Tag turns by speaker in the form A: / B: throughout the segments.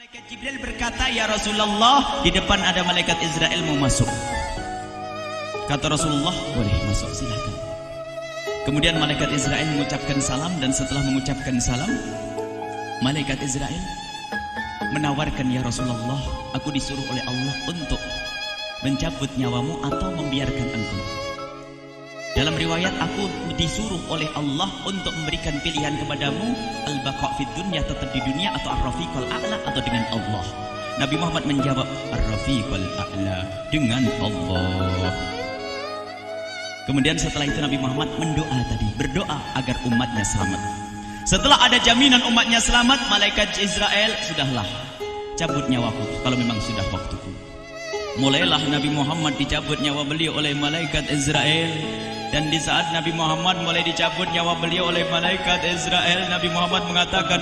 A: Malaikat Jibril berkata, "Ya Rasulullah, di depan ada malaikat Israel mau masuk." Kata Rasulullah, "Boleh masuk, silakan." Kemudian malaikat Israel mengucapkan salam, dan setelah mengucapkan salam, malaikat Israel menawarkan, "Ya Rasulullah, aku disuruh oleh Allah untuk mencabut nyawamu atau membiarkan engkau." Dalam riwayat, aku disuruh oleh Allah untuk memberikan pilihan kepadamu, al-baqa' fid dunya, tetap di dunia, atau ar-rafiqul a'la, atau dengan Allah. Nabi Muhammad menjawab, ar-rafiqul a'la, dengan Allah. Kemudian setelah itu Nabi Muhammad berdoa agar umatnya selamat. Setelah ada jaminan umatnya selamat, malaikat Israel, "Sudahlah, cabut nyawaku kalau memang sudah waktuku." Mulailah Nabi Muhammad dicabut nyawa beliau oleh malaikat Israel. Dan di saat Nabi Muhammad mulai dicabut nyawa beliau oleh malaikat Israel, Nabi Muhammad mengatakan,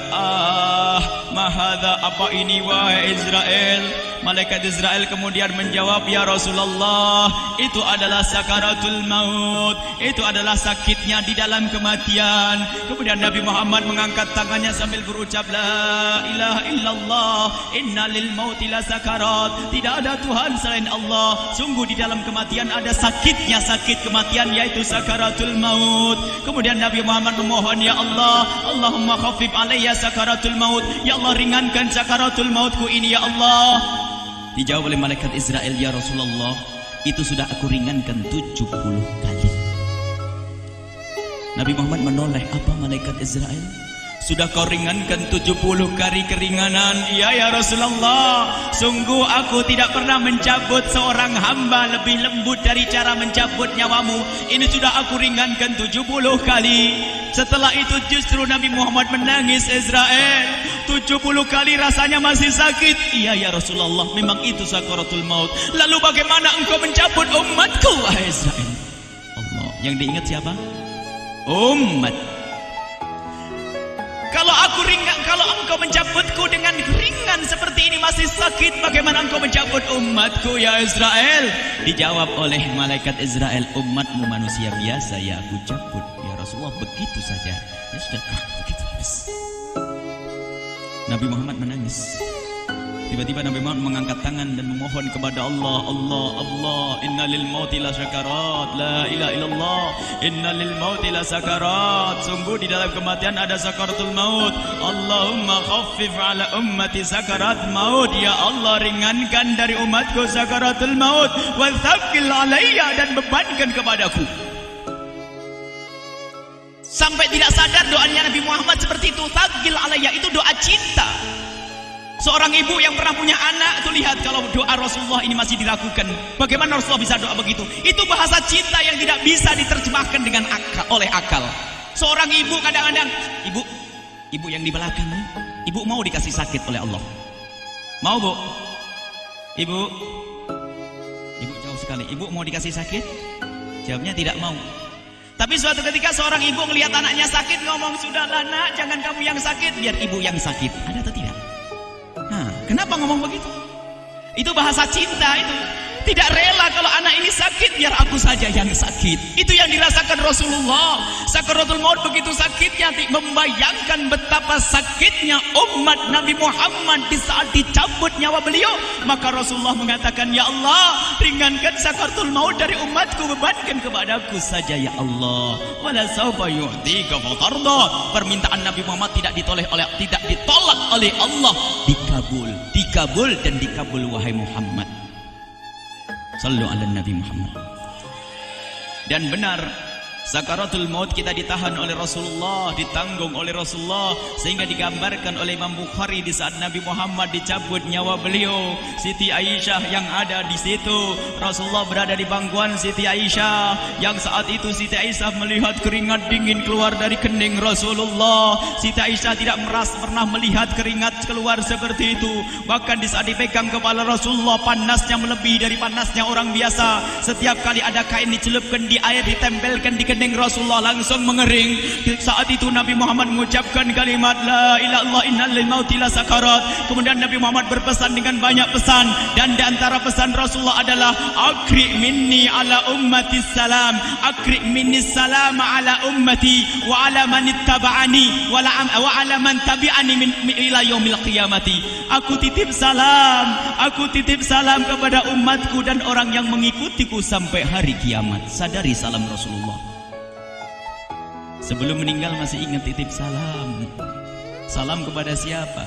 A: mahadha, apa ini wahai Israel? Malaikat Israel kemudian menjawab, "Ya Rasulullah, itu adalah sakaratul maut, itu adalah sakitnya di dalam kematian." Kemudian Nabi Muhammad mengangkat tangannya sambil berucap, "La ilaha illallah, inna lil mauti la sakarat." Tidak ada Tuhan selain Allah, sungguh di dalam kematian ada sakitnya, sakit kematian, yaitu sakaratul maut. Kemudian Nabi Muhammad memohon, "Ya Allah, Allahumma khaffif alayya sakaratul maut." Ya Allah, ringankan sakaratul mautku ini, ya Allah. Dijawab oleh malaikat Israel, "Ya Rasulullah, itu sudah aku ringankan 70 kali." Nabi Muhammad menoleh, "Apa malaikat Israel? Sudah kau ringankan 70 kali keringanan?" "Iya ya Rasulullah, sungguh aku tidak pernah mencabut seorang hamba lebih lembut dari cara mencabut nyawamu. Ini sudah aku ringankan 70 kali. Setelah itu justru Nabi Muhammad menangis, "Israel, 70 kali rasanya masih sakit." "Iya ya Rasulullah, memang itu sakaratul maut." "Lalu bagaimana engkau mencabut umatku, wahai Israel?" Allah, yang diingat siapa? Umat. Kalau engkau mencabutku dengan ringan seperti ini masih sakit, bagaimana engkau mencabut umatku, ya Israel? Dijawab oleh malaikat Israel, "Umatmu manusia biasa, ya aku cabut." "Ya Rasulullah, begitu saja." "Ya sudah, begitu." Nabi Muhammad menangis. Tiba-tiba Nabi Muhammad mengangkat tangan dan memohon kepada Allah, Allah, inna lil mauti la sakarat, la ilaha illallah, inna lil mauti la sakarat. Sungguh di dalam kematian ada sakaratul maut. Allahumma khaffif ala ummati sakarat maut. Ya Allah, ringankan dari umatku sakaratul maut. Wa thaqqil alayya, dan bebankan kepadaku. Sampai tidak sadar doanya Nabi Muhammad seperti itu. Thaqqil alayya itu doa cinta. Seorang ibu yang pernah punya anak itu, lihat kalau doa Rasulullah ini masih dilakukan. Bagaimana Rasulullah bisa doa begitu? Itu bahasa cinta yang tidak bisa diterjemahkan dengan oleh akal. Seorang ibu kadang-kadang, ibu yang di belakang, ibu mau dikasih sakit oleh Allah? Mau, Bu? Ibu jauh sekali. Ibu mau dikasih sakit? Jawabnya tidak mau. Tapi suatu ketika seorang ibu melihat anaknya sakit, ngomong, "Sudahlah nak, jangan kamu yang sakit, biar ibu yang sakit." Ada atau tidak? Kenapa ngomong begitu? Itu bahasa cinta itu. Tidak rela kalau anak ini sakit, biar aku saja yang sakit. Itu yang dirasakan Rasulullah. Sakaratul maut begitu sakitnya, membayangkan betapa sakitnya umat Nabi Muhammad di saat dicabut nyawa beliau. Maka Rasulullah mengatakan, "Ya Allah, ringankan sakaratul maut dari umatku, bebankan kepadaku saja ya Allah. Wala sawfa yu'tika fatarda." Permintaan Nabi Muhammad tidak ditolak oleh Allah, dikabul dan dikabul, wahai Muhammad. Sallu ala Nabi Muhammad. Dan benar, sakaratul maut kita ditahan oleh Rasulullah, ditanggung oleh Rasulullah, sehingga digambarkan oleh Imam Bukhari di saat Nabi Muhammad dicabut nyawa beliau. Siti Aisyah yang ada di situ, Rasulullah berada di pangkuan Siti Aisyah, yang saat itu Siti Aisyah melihat keringat dingin keluar dari kening Rasulullah. Siti Aisyah tidak pernah melihat keringat keluar seperti itu. Bahkan di saat dipegang kepala Rasulullah, panasnya melebihi dari panasnya orang biasa. Setiap kali ada kain dicelupkan di air, ditempelkan di kening Rasulullah langsung mengering. Saat itu Nabi Muhammad mengucapkan kalimat la ilaha illallah innal lil mauti la sakarat. Kemudian Nabi Muhammad berpesan dengan banyak pesan, dan di antara pesan Rasulullah adalah akri minni ala ummati salam, akri minni salam ala ummati wa ala man ittaba'ani wa ala man tabi'ani min ila yaumil qiyamati. Aku titip salam kepada umatku dan orang yang mengikutiku sampai hari kiamat. Sadari salam Rasulullah. Sebelum meninggal masih ingat titip salam. Salam kepada siapa?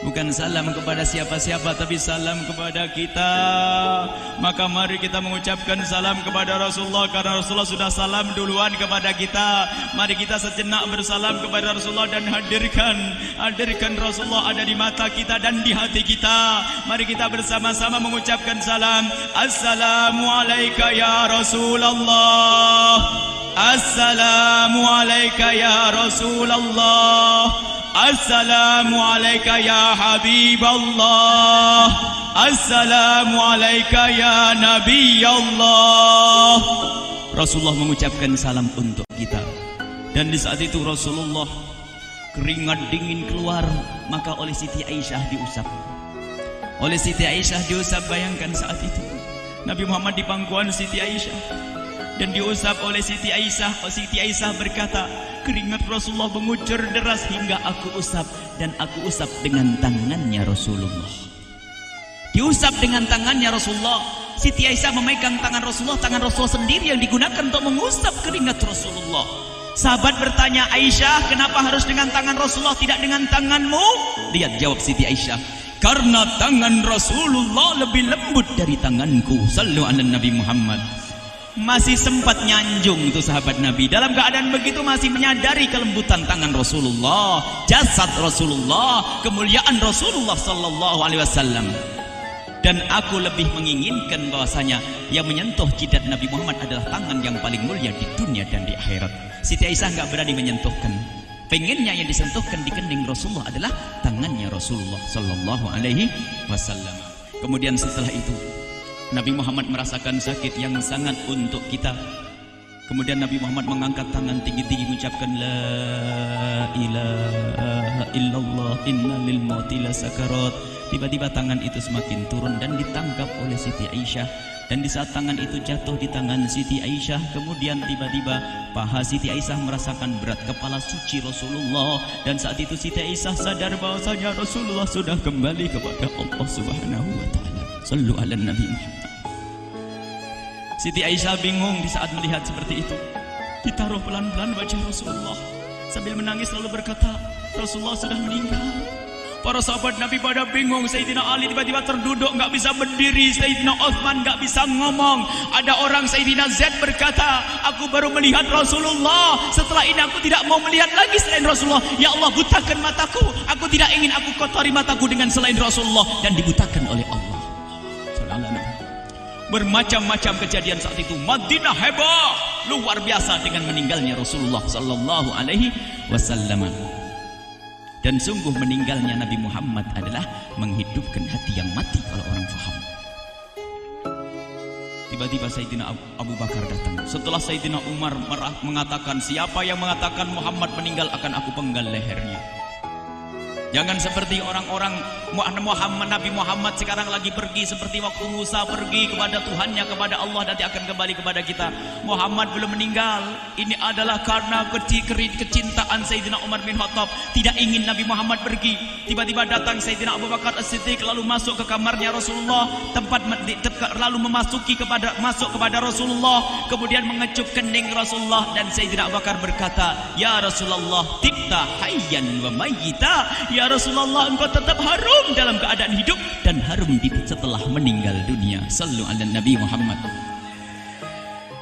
A: Bukan salam kepada siapa-siapa, tapi salam kepada kita. Maka mari kita mengucapkan salam kepada Rasulullah, karena Rasulullah sudah salam duluan kepada kita. Mari kita sejenak bersalam kepada Rasulullah dan hadirkan Rasulullah ada di mata kita dan di hati kita. Mari kita bersama-sama mengucapkan salam. Assalamualaikum ya Rasulullah. Assalamualaikum ya Rasulullah. Assalamualaikum ya Habiballah. Assalamualaikum ya Nabi Allah. Rasulullah mengucapkan salam untuk kita. Dan di saat itu Rasulullah keringat dingin keluar, maka oleh Siti Aisyah diusap. Oleh Siti Aisyah diusap, bayangkan saat itu Nabi Muhammad di pangkuan Siti Aisyah dan diusap oleh Siti Aisyah. Siti Aisyah berkata, keringat Rasulullah mengucur deras hingga aku usap, dan aku usap dengan tangannya Rasulullah. Diusap dengan tangannya Rasulullah. Siti Aisyah memegang tangan Rasulullah sendiri yang digunakan untuk mengusap keringat Rasulullah. Sahabat bertanya, Aisyah, kenapa harus dengan tangan Rasulullah tidak dengan tanganmu? Lihat jawab Siti Aisyah, karena tangan Rasulullah lebih lembut dari tanganku. Sallu ala Nabi Muhammad. Masih sempat nyanjung itu sahabat Nabi. Dalam keadaan begitu masih menyadari kelembutan tangan Rasulullah, jasad Rasulullah, kemuliaan Rasulullah sallallahu alaihi wasallam. Dan aku lebih menginginkan bahwasanya yang menyentuh jidat Nabi Muhammad adalah tangan yang paling mulia di dunia dan di akhirat. Siti Aisyah enggak berani menyentuhkan. Pengennya yang disentuhkan di kening Rasulullah adalah tangannya Rasulullah sallallahu alaihi wasallam. Kemudian setelah itu Nabi Muhammad merasakan sakit yang sangat untuk kita. Kemudian Nabi Muhammad mengangkat tangan tinggi-tinggi mengucapkan la ilaha illallah inna lil mauti la sakarat. Tiba-tiba tangan itu semakin turun dan ditangkap oleh Siti Aisyah. Dan di saat tangan itu jatuh di tangan Siti Aisyah, kemudian tiba-tiba paha Siti Aisyah merasakan berat kepala suci Rasulullah. Dan saat itu Siti Aisyah sadar bahwasanya Rasulullah sudah kembali kepada Allah Subhanahu wa taala. Sallu ala Nabi Muhammad. Siti Aisyah bingung di saat melihat seperti itu. Ditaruh pelan-pelan wajah Rasulullah, sambil menangis lalu berkata, Rasulullah sudah meninggal. Para sahabat Nabi pada bingung. Sayyidina Ali tiba-tiba terduduk, nggak bisa berdiri. Sayyidina Utsman nggak bisa ngomong. Ada orang Sayyidina Zaid berkata, aku baru melihat Rasulullah. Setelah ini aku tidak mau melihat lagi selain Rasulullah. Ya Allah, butakan mataku. Aku tidak ingin aku kotori mataku dengan selain Rasulullah. Dan dibutakan oleh Allah. Bermacam-macam kejadian saat itu. Madinah heboh, luar biasa dengan meninggalnya Rasulullah sallallahu alaihi wasallam. Dan sungguh meninggalnya Nabi Muhammad adalah menghidupkan hati yang mati kalau orang faham. Tiba-tiba Sayyidina Abu Bakar datang. Setelah Sayyidina Umar mengatakan, siapa yang mengatakan Muhammad meninggal akan aku penggal lehernya. Jangan seperti orang-orang Nabi Muhammad sekarang lagi pergi seperti waktu Musa pergi kepada Tuhannya, kepada Allah, nanti akan kembali kepada kita. Muhammad belum meninggal. Ini adalah karena kecintaan Sayyidina Umar bin Khattab, tidak ingin Nabi Muhammad pergi. Tiba-tiba datang Sayyidina Abu Bakar As-Siddiq lalu masuk ke kamarnya Rasulullah, lalu masuk kepada Rasulullah, kemudian mengecup kening Rasulullah. Dan Sayyidina Abu Bakar berkata, ya Rasulullah, tibta hayyan wa mayyita. Ya Rasulullah, engkau tetap harum dalam keadaan hidup dan harum setelah meninggal dunia. Sallu ala Nabi Muhammad.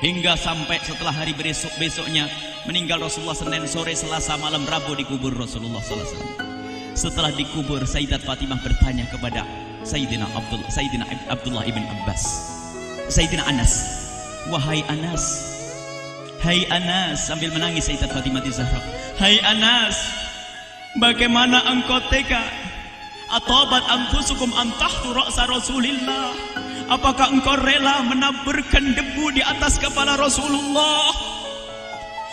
A: Hingga sampai setelah hari besoknya meninggal Rasulullah, Senin sore, Selasa malam, Rabu dikubur Rasulullah sallallahu alaihi wasallam. Setelah dikubur, Sayyidat Fatimah bertanya kepada Sayyidina Abdullah ibn Abbas, Sayyidina Anas, wahai Anas, hai Anas, sambil menangis Sayyidat Fatimah Zahra, hai Anas, bagaimana engkau tega? Atabat anfusukum an tahtu ra'sa Rasulillah. Apakah engkau rela menaburkan debu di atas kepala Rasulullah?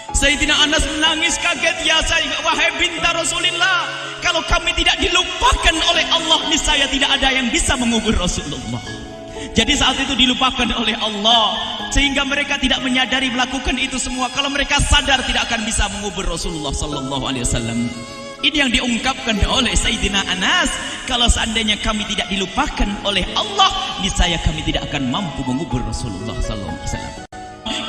A: Sayyidina Anas menangis kaget, ya wahai binta Rasulullah, kalau kami tidak dilupakan oleh Allah, niscaya tidak ada yang bisa mengubur Rasulullah. Jadi saat itu dilupakan oleh Allah, sehingga mereka tidak menyadari melakukan itu semua. Kalau mereka sadar, tidak akan bisa mengubur Rasulullah sallallahu alaihi wasallam. Ini yang diungkapkan oleh Sayyidina Anas, kalau seandainya kami tidak dilupakan oleh Allah, niscaya kami tidak akan mampu mengubur Rasulullah sallallahu alaihi wasallam.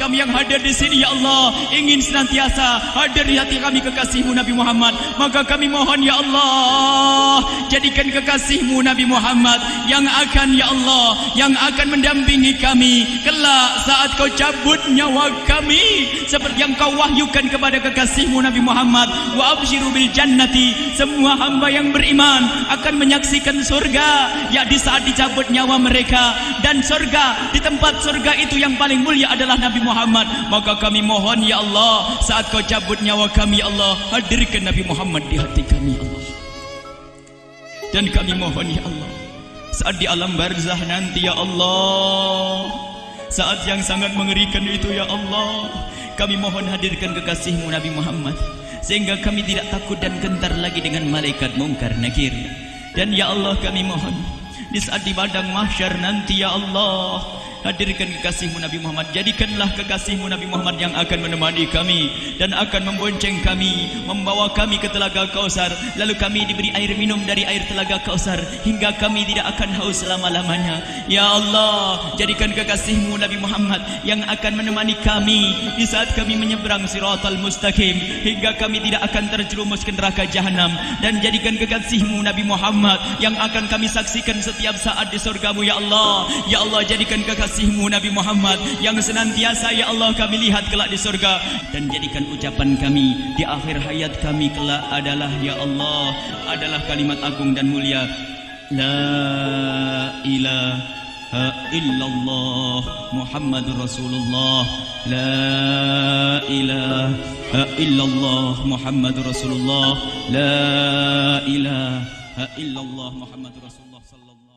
A: Kami yang hadir di sini, ya Allah, ingin senantiasa hadir di hati kami kekasih-Mu Nabi Muhammad. Maka kami mohon, ya Allah, jadikan kekasih-Mu Nabi Muhammad yang akan, ya Allah, yang akan mendampingi kami kelak saat Kau cabut nyawa kami, seperti yang Kau wahyukan kepada kekasih-Mu Nabi Muhammad. Wa absyiru bil jannati, semua hamba yang beriman akan menyaksikan surga, ya di saat dicabut nyawa mereka. Dan surga, di tempat surga itu yang paling mulia adalah Nabi Muhammad. Maka kami mohon, ya Allah, saat Kau cabut nyawa kami, ya Allah, hadirkan Nabi Muhammad di hati kami, ya Allah. Dan kami mohon, ya Allah, saat di alam barzah nanti, ya Allah, saat yang sangat mengerikan itu, ya Allah, kami mohon hadirkan kekasih-Mu Nabi Muhammad, sehingga kami tidak takut dan gentar lagi dengan malaikat mungkar nakir. Dan ya Allah, kami mohon di saat di padang mahsyar nanti, ya Allah, hadirkan kekasih-Mu Nabi Muhammad. Jadikanlah kekasih-Mu Nabi Muhammad yang akan menemani kami dan akan membonceng kami, membawa kami ke telaga Kausar. Lalu kami diberi air minum dari air telaga Kausar hingga kami tidak akan haus selama-lamanya. Ya Allah, jadikan kekasih-Mu Nabi Muhammad yang akan menemani kami di saat kami menyeberang Siratal Mustaqim hingga kami tidak akan terjerumus ke neraka jahanam. Dan jadikan kekasih-Mu Nabi Muhammad yang akan kami saksikan setiap saat di surga-Mu, ya Allah. Ya Allah, jadikan kekasih-Mu Nabi Muhammad yang senantiasa, ya Allah, kami lihat kelak di surga. Dan jadikan ucapan kami di akhir hayat kami kelak adalah, ya Allah, adalah kalimat agung dan mulia, La ilaha illallah Muhammadur Rasulullah. La ilaha illallah Muhammadur Rasulullah. La ilaha illallah Muhammadur Rasulullah sallallahu